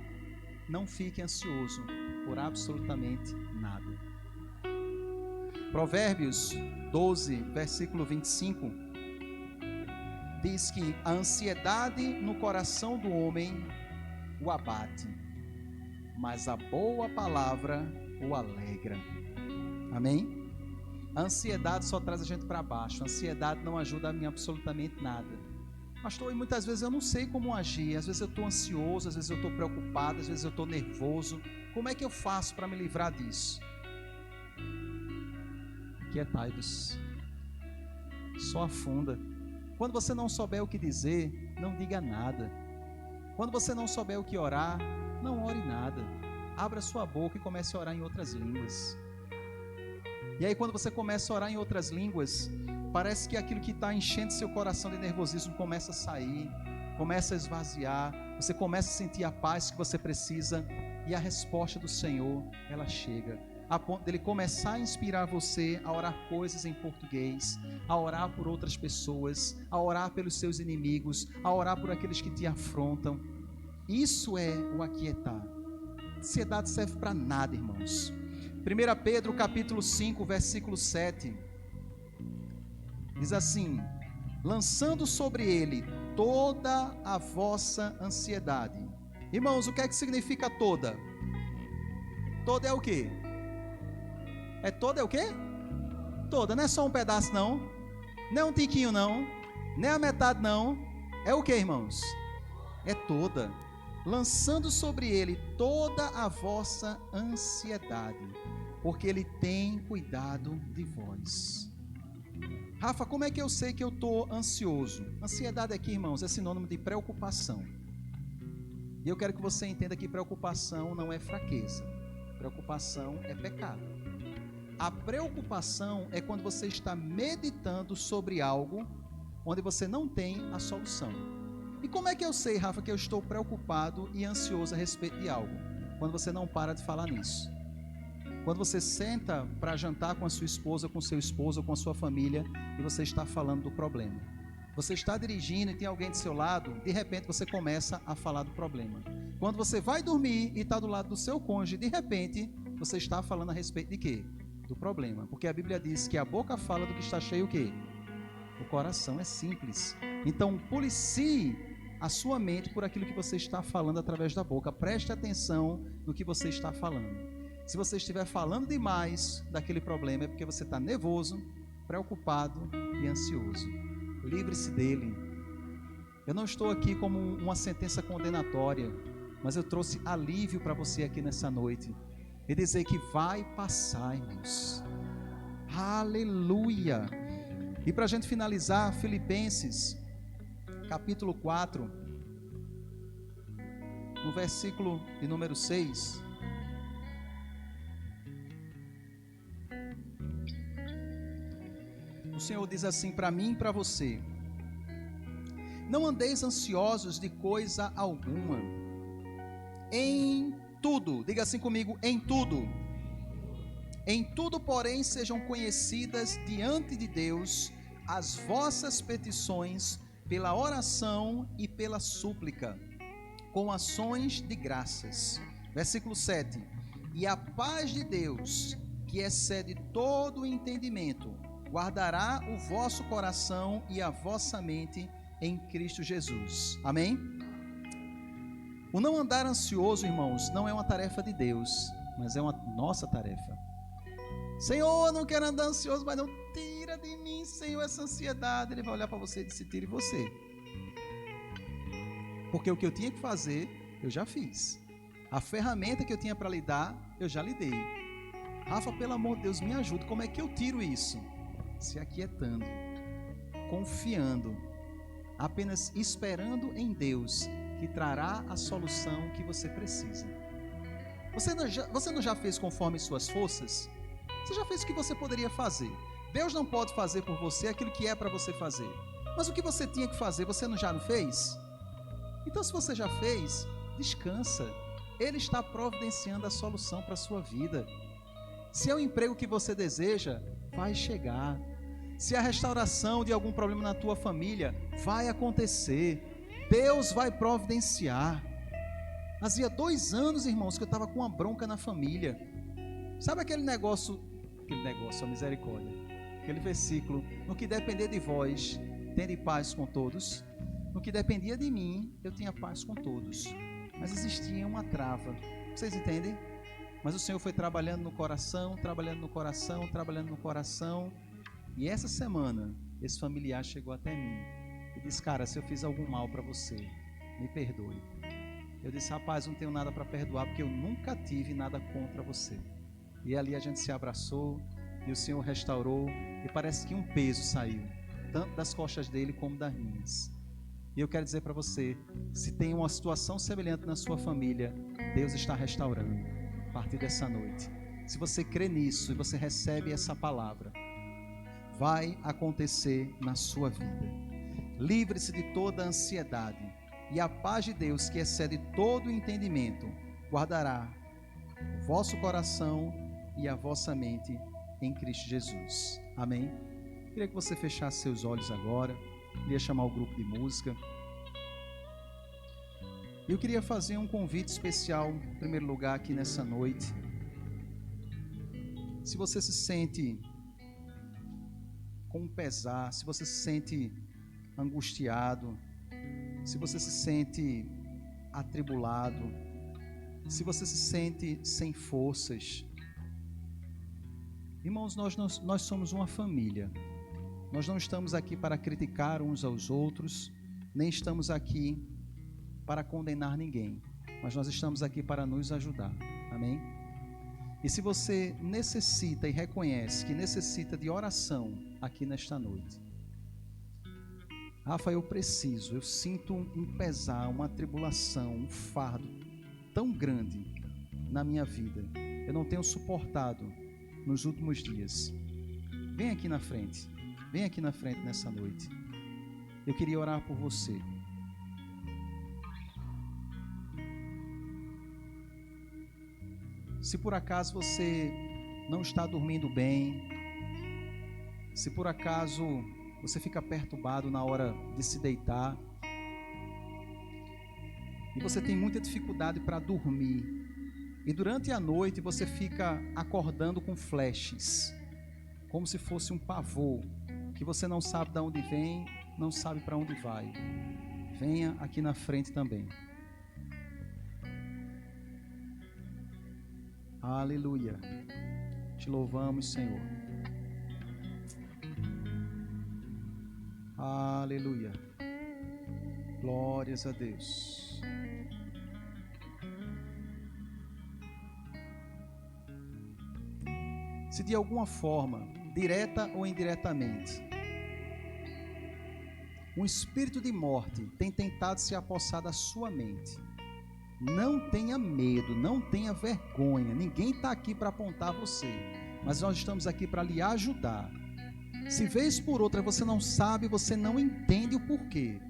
não fique ansioso por absolutamente nada. Provérbios 12, versículo 25, diz que a ansiedade no coração do homem o abate, mas a boa palavra o alegra. Amém? A ansiedade só traz a gente para baixo. A ansiedade não ajuda a mim absolutamente nada. Pastor, e muitas vezes eu não sei como agir. Às vezes eu estou ansioso, às vezes eu estou preocupado, às vezes eu estou nervoso. Como é que eu faço para me livrar disso? Aquietai-vos. Só afunda. Quando você não souber o que dizer, não diga nada. Quando você não souber o que orar, não ore nada. Abra sua boca e comece a orar em outras línguas. E aí, quando você começa a orar em outras línguas, parece que aquilo que está enchendo seu coração de nervosismo começa a sair, começa a esvaziar, você começa a sentir a paz que você precisa, e a resposta do Senhor, ela chega, a ponto dele começar a inspirar você a orar coisas em português, a orar por outras pessoas, a orar pelos seus inimigos, a orar por aqueles que te afrontam. Isso é o aquietar. Ansiedade serve para nada, irmãos. 1 Pedro capítulo 5, versículo 7, diz assim: lançando sobre ele toda a vossa ansiedade. Irmãos, o que é que significa toda? Toda é o quê? Toda é o quê? Toda, não é só um pedaço não, não é um tiquinho não, nem a metade não, é o quê, irmãos? É toda. Lançando sobre ele toda a vossa ansiedade, porque ele tem cuidado de vós. Rafa, como é que eu sei que eu estou ansioso? Ansiedade aqui, irmãos, é sinônimo de preocupação. E eu quero que você entenda que preocupação não é fraqueza. Preocupação é pecado. A preocupação é quando você está meditando sobre algo onde você não tem a solução. E como é que eu sei, Rafa, que eu estou preocupado e ansioso a respeito de algo? Quando você não para de falar nisso. Quando você senta para jantar com a sua esposa, com seu esposo ou com a sua família e você está falando do problema. Você está dirigindo e tem alguém do seu lado, de repente você começa a falar do problema. Quando você vai dormir e está do lado do seu cônjuge, de repente você está falando a respeito de quê? Do problema. Porque a Bíblia diz que a boca fala do que está cheio o quê? O coração. É simples. Então policie a sua mente por aquilo que você está falando através da boca. Preste atenção no que você está falando. Se você estiver falando demais daquele problema, é porque você está nervoso, preocupado e ansioso. Livre-se dele. Eu não estou aqui como uma sentença condenatória, mas eu trouxe alívio para você aqui nessa noite. E dizer que vai passar, irmãos. Aleluia! E para a gente finalizar, Filipenses, capítulo 4, no versículo de número 6. O Senhor diz assim para mim e para você: não andeis ansiosos de coisa alguma, em tudo, diga assim comigo, em tudo, porém, sejam conhecidas diante de Deus as vossas petições pela oração e pela súplica, com ações de graças. Versículo 7: e a paz de Deus, que excede todo o entendimento, guardará o vosso coração e a vossa mente em Cristo Jesus. Amém? O não andar ansioso, irmãos, não é uma tarefa de Deus, mas é uma nossa tarefa. Senhor, eu não quero andar ansioso, mas não tira de mim, Senhor, essa ansiedade. Ele vai olhar para você e dizer: tire você. Porque o que eu tinha que fazer, eu já fiz. A ferramenta que eu tinha para lidar, eu já lidei. Rafa, pelo amor de Deus, me ajuda. Como é que eu tiro isso? Se aquietando, confiando, apenas esperando em Deus, que trará a solução que você precisa. Você não já fez conforme suas forças? Você já fez o que você poderia fazer. Deus não pode fazer por você aquilo que é para você fazer. Mas o que você tinha que fazer, você já não fez? Então, se você já fez, descansa. Ele está providenciando a solução para a sua vida. Se é o emprego que você deseja, vai chegar. Se é a restauração de algum problema na tua família, vai acontecer. Deus vai providenciar. Fazia 2 anos, irmãos, que eu estava com uma bronca na família. Sabe aquele negócio, a misericórdia, aquele versículo: no que depender de vós, tende paz com todos. No que dependia de mim, eu tinha paz com todos. Mas existia uma trava. Vocês entendem? Mas o Senhor foi trabalhando no coração, e essa semana, esse familiar chegou até mim e disse: cara, se eu fiz algum mal para você, me perdoe. Eu disse: rapaz, não tenho nada para perdoar, porque eu nunca tive nada contra você. E ali a gente se abraçou e o Senhor restaurou, e parece que um peso saiu, tanto das costas dele como das minhas. E eu quero dizer para você, se tem uma situação semelhante na sua família, Deus está restaurando a partir dessa noite. Se você crê nisso e você recebe essa palavra, vai acontecer na sua vida. Livre-se de toda ansiedade, e a paz de Deus, que excede todo o entendimento, guardará o vosso coração e a vossa mente em Cristo Jesus. Amém? Queria que você fechasse seus olhos agora. Queria chamar o grupo de música. Eu queria fazer um convite especial, em primeiro lugar, aqui nessa noite. Se você se sente com pesar, se você se sente angustiado, se você se sente atribulado, se você se sente sem forças, irmãos, nós somos uma família. Nós não estamos aqui para criticar uns aos outros, nem estamos aqui para condenar ninguém, mas nós estamos aqui para nos ajudar. Amém? E se você necessita e reconhece que necessita de oração aqui nesta noite, Rafa, eu sinto um pesar, uma tribulação, um fardo tão grande na minha vida, eu não tenho suportado nos últimos dias. Vem aqui na frente nessa noite. Eu queria orar por você. Se por acaso você não está dormindo bem, se por acaso você fica perturbado na hora de se deitar, e você tem muita dificuldade para dormir, e durante a noite você fica acordando com flashes, como se fosse um pavor, que você não sabe de onde vem, não sabe para onde vai. Venha aqui na frente também. Aleluia. Te louvamos, Senhor. Aleluia. Glórias a Deus. Se de alguma forma, direta ou indiretamente, um espírito de morte tem tentado se apossar da sua mente, não tenha medo, não tenha vergonha. Ninguém está aqui para apontar você, mas nós estamos aqui para lhe ajudar. Se vez por outra você não sabe, você não entende o porquê,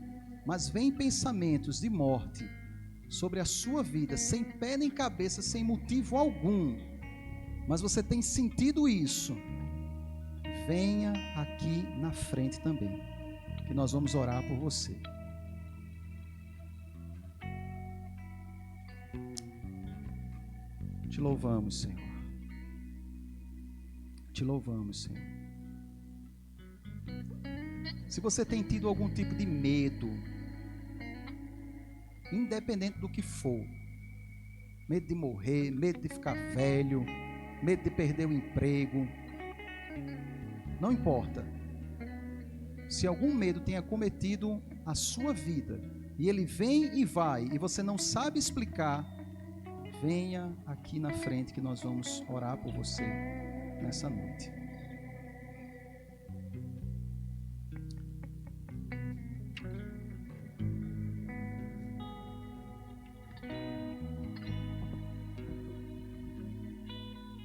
mas vem pensamentos de morte sobre a sua vida, sem pé nem cabeça, sem motivo algum, mas você tem sentido isso, venha aqui na frente também, que nós vamos orar por você. Te louvamos, Senhor. Te louvamos, Senhor. Se você tem tido algum tipo de medo, independente do que for, medo de morrer, medo de ficar velho, medo de perder o emprego, não importa. Se algum medo tenha cometido a sua vida, e ele vem e vai, e você não sabe explicar, venha aqui na frente que nós vamos orar por você nessa noite.